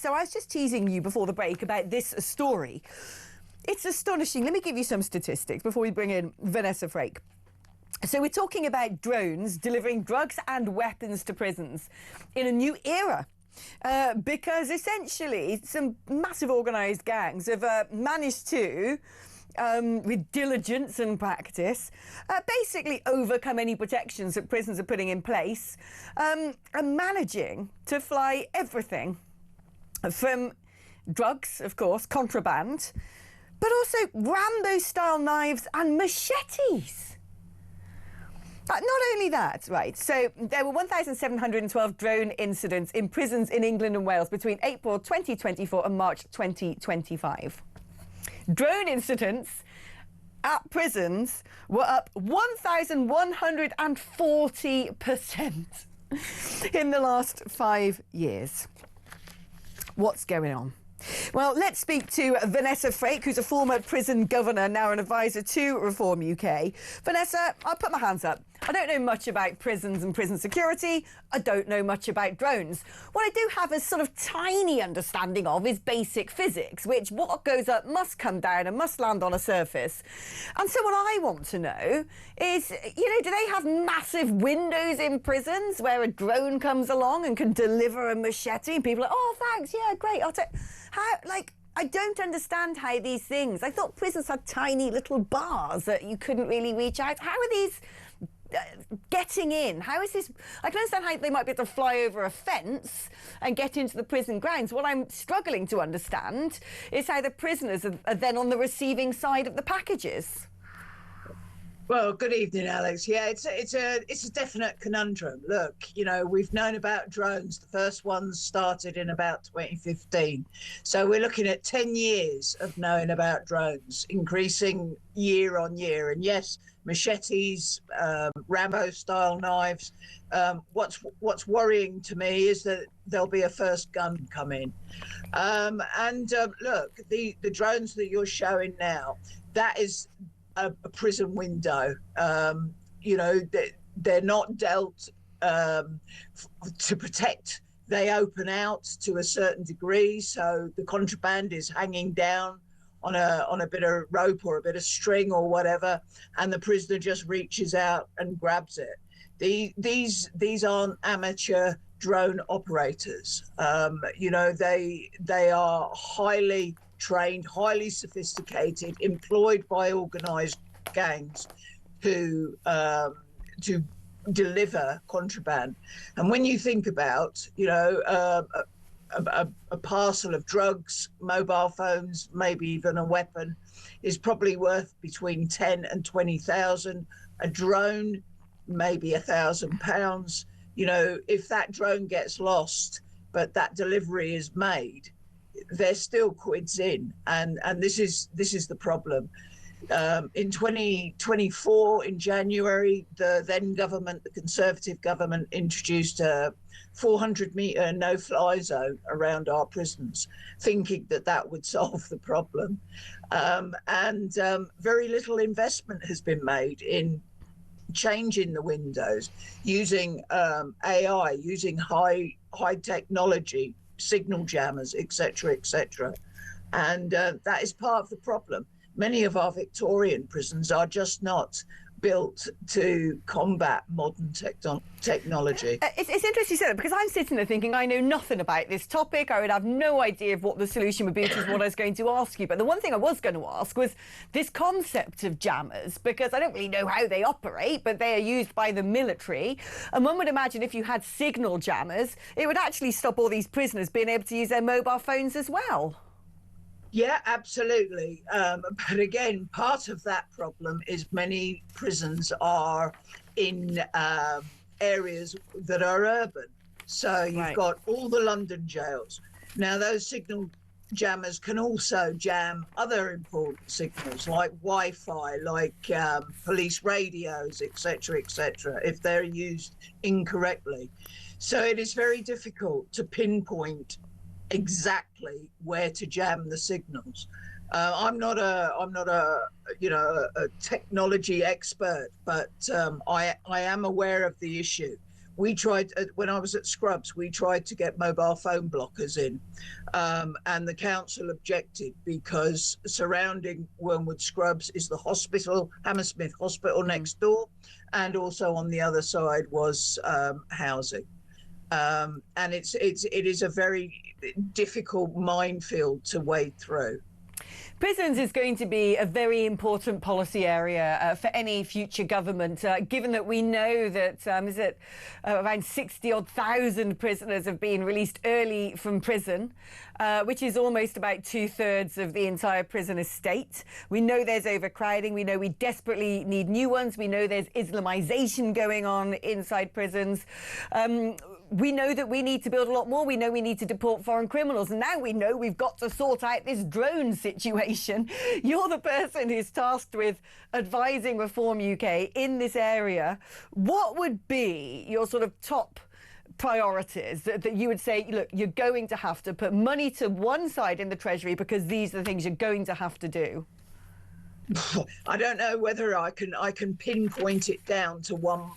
So I was just teasing you before the break about this story. It's astonishing. Let me give you some statistics before we bring in Vanessa Frake. So we're talking about drones delivering drugs and weapons to prisons in a new era. Because essentially some massive organised gangs have managed to, with diligence and practice, basically overcome any protections that prisons are putting in place, and managing to fly everything from drugs, of course, contraband, but also Rambo-style knives and machetes. Not only that, right, so there were 1,712 drone incidents in prisons in England and Wales between April 2024 and March 2025. Drone incidents at prisons were up 1,140% in the last 5 years. What's going on? Well, let's speak to Vanessa Frake, who's a former prison governor, now an advisor to Reform UK. Vanessa, I'll put my hands up. I don't know much about prisons and prison security. I don't know much about drones. What I do have a sort of tiny understanding of is basic physics, which what goes up must come down and must land on a surface. And so what I want to know is, do they have massive windows in prisons where a drone comes along and can deliver a machete and people are like, oh, thanks, yeah, great, I'll take... I don't understand how these things... I thought prisons had tiny little bars that you couldn't really reach out. How are these getting in? How is this... I can understand how they might be able to fly over a fence and get into the prison grounds. What I'm struggling to understand is how the prisoners are then on the receiving side of the packages. Well, good evening, Alex. Yeah, it's a definite conundrum. Look, we've known about drones. The first ones started in about 2015. So we're looking at 10 years of knowing about drones, increasing year on year. And yes, machetes, Rambo-style knives. What's worrying to me is that there'll be a first gun come in. Look, the drones that you're showing now, that is a prison window. They're not dealt to protect. They open out to a certain degree, so the contraband is hanging down on a bit of rope or a bit of string or whatever, and the prisoner just reaches out and grabs it. These aren't amateur drone operators. They are highly trained, highly sophisticated, employed by organised gangs to deliver contraband. And when you think about, a parcel of drugs, mobile phones, maybe even a weapon, is probably worth between 10 and 20,000. A drone, maybe £1,000. If that drone gets lost, but that delivery is made, they're still quids in, and this is the problem. In 2024, in January, the then government, the Conservative government, introduced a 400-metre no-fly zone around our prisons, thinking that would solve the problem. Very little investment has been made in changing the windows, using AI, using high technology, signal jammers, etc., etc. And that is part of the problem. Many of our Victorian prisons are just not built to combat modern technology. It's interesting you said that, because I'm sitting there thinking I know nothing about this topic. I would have no idea of what the solution would be, which is what I was going to ask you. But the one thing I was going to ask was this concept of jammers, because I don't really know how they operate, but they are used by the military. And one would imagine if you had signal jammers, it would actually stop all these prisoners being able to use their mobile phones as well. Yeah, absolutely. But again, part of that problem is many prisons are in areas that are urban. So you've got all the London jails. Now, those signal jammers can also jam other important signals like Wi-Fi, like police radios, etc., if they're used incorrectly. So it is very difficult to pinpoint exactly where to jam the signals. I'm not a technology expert, but I am aware of the issue. we tried, when I was at Scrubs, we tried to get mobile phone blockers in, and the council objected because surrounding Wormwood Scrubs is the hospital, Hammersmith Hospital next door, and also on the other side was housing. And it is a very difficult minefield to wade through. Prisons is going to be a very important policy area for any future government, given that we know that around 60,000 prisoners have been released early from prison, which is almost about 2/3 of the entire prison estate. We know there's overcrowding. We know we desperately need new ones. We know there's Islamization going on inside prisons. We know that we need to build a lot more. We know we need to deport foreign criminals. And now we know we've got to sort out this drone situation. You're the person who's tasked with advising Reform UK in this area. What would be your sort of top priorities that you would say, look, you're going to have to put money to one side in the Treasury because these are the things you're going to have to do? I don't know whether I can pinpoint it down to one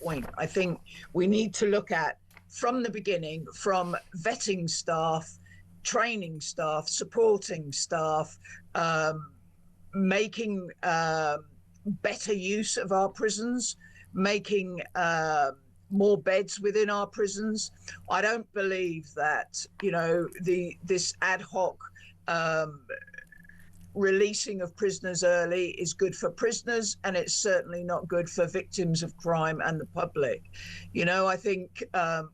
point. I think we need to look at from the beginning, from vetting staff, training staff, supporting staff, making better use of our prisons, making more beds within our prisons. I don't believe that, you know, this ad hoc releasing of prisoners early is good for prisoners, and it's certainly not good for victims of crime and the public. You know, I think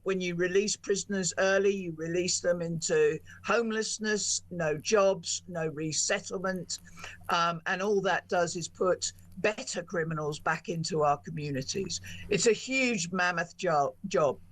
when you release prisoners early, you release them into homelessness, no jobs, no resettlement, and all that does is put better criminals back into our communities. It's a huge mammoth job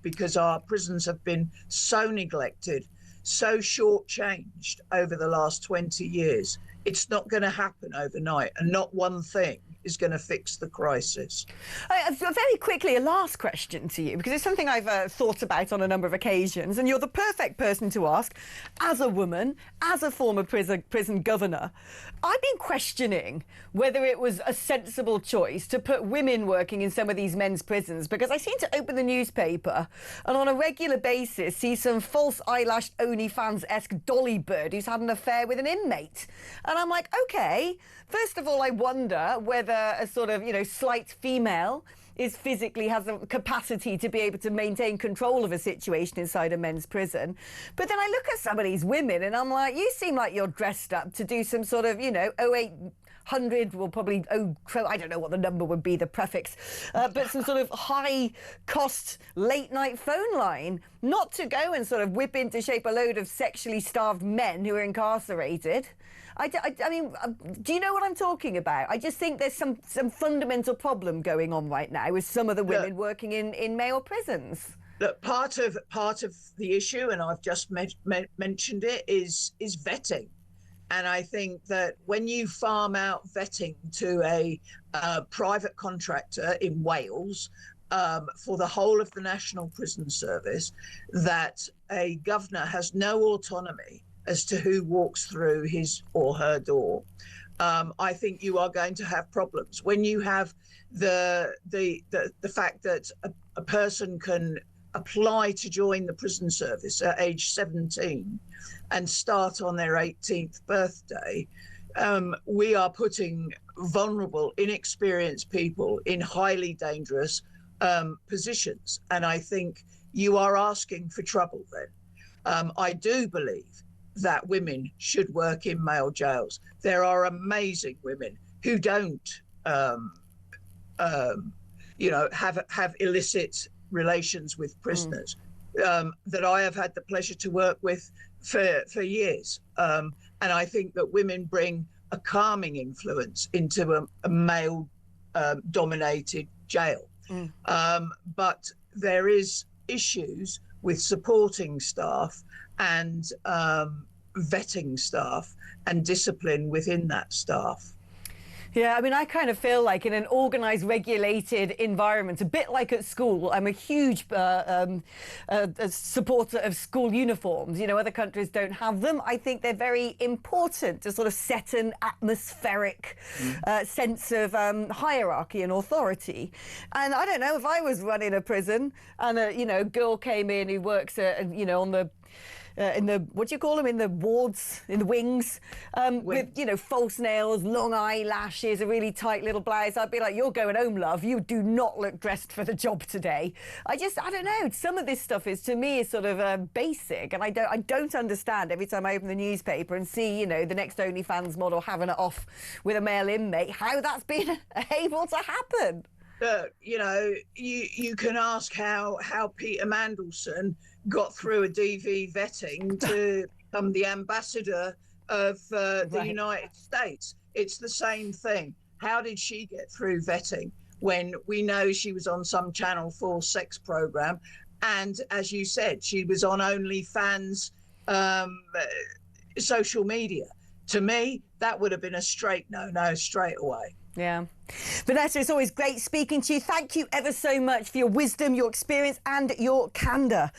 because our prisons have been so neglected, so shortchanged over the last 20 years. It's not going to happen overnight, and not one thing is going to fix the crisis. Very quickly, a last question to you, because it's something I've thought about on a number of occasions, and you're the perfect person to ask. As a woman, as a former prison governor, I've been questioning whether it was a sensible choice to put women working in some of these men's prisons, because I seem to open the newspaper and on a regular basis see some false eyelashed OnlyFans-esque dolly bird who's had an affair with an inmate. And I'm like, OK, first of all, I wonder whether a sort of, you know, slight female has the capacity to be able to maintain control of a situation inside a men's prison. But then I look at some of these women and I'm like, you seem like you're dressed up to do some sort of, you know, 0800 will probably, I don't know what the number would be, the prefix, but some sort of high cost late night phone line, not to go and sort of whip into shape a load of sexually starved men who are incarcerated. I mean, do you know what I'm talking about? I just think there's some fundamental problem going on right now with some of the women working in male prisons. Look, part of the issue, and I've just mentioned it, is vetting. And I think that when you farm out vetting to a private contractor in Wales for the whole of the National Prison Service, that a governor has no autonomy as to who walks through his or her door. I think you are going to have problems when you have the fact that a person can apply to join the prison service at age 17 and start on their 18th birthday. We are putting vulnerable, inexperienced people in highly dangerous positions, and I think you are asking for trouble then. I do believe that women should work in male jails. There are amazing women who don't, you know, have illicit relations with prisoners that I have had the pleasure to work with for years. And I think that women bring a calming influence into a male dominated jail. But there is issues with supporting staff and vetting staff and discipline within that staff. Yeah, I mean, I kind of feel like in an organised, regulated environment, a bit like at school, I'm a huge supporter of school uniforms. You know, other countries don't have them. I think they're very important to sort of set an atmospheric sense of hierarchy and authority. And I don't know, if I was running a prison and a girl came in who works on the in the, what do you call them, in the wards, in the wings, with, false nails, long eyelashes, a really tight little blouse, I'd be like, you're going home, love. You do not look dressed for the job today. I don't know. Some of this stuff is, to me, is sort of basic, and I don't understand every time I open the newspaper and see, the next OnlyFans model having it off with a male inmate, how that's been able to happen. You can ask how Peter Mandelson got through a DV vetting to become the ambassador of the United States. It's the same thing. How did she get through vetting when we know she was on some Channel 4 sex program? And as you said, she was on OnlyFans social media. To me, that would have been a straight no straight away. Yeah. Vanessa, it's always great speaking to you. Thank you ever so much for your wisdom, your experience and your candour.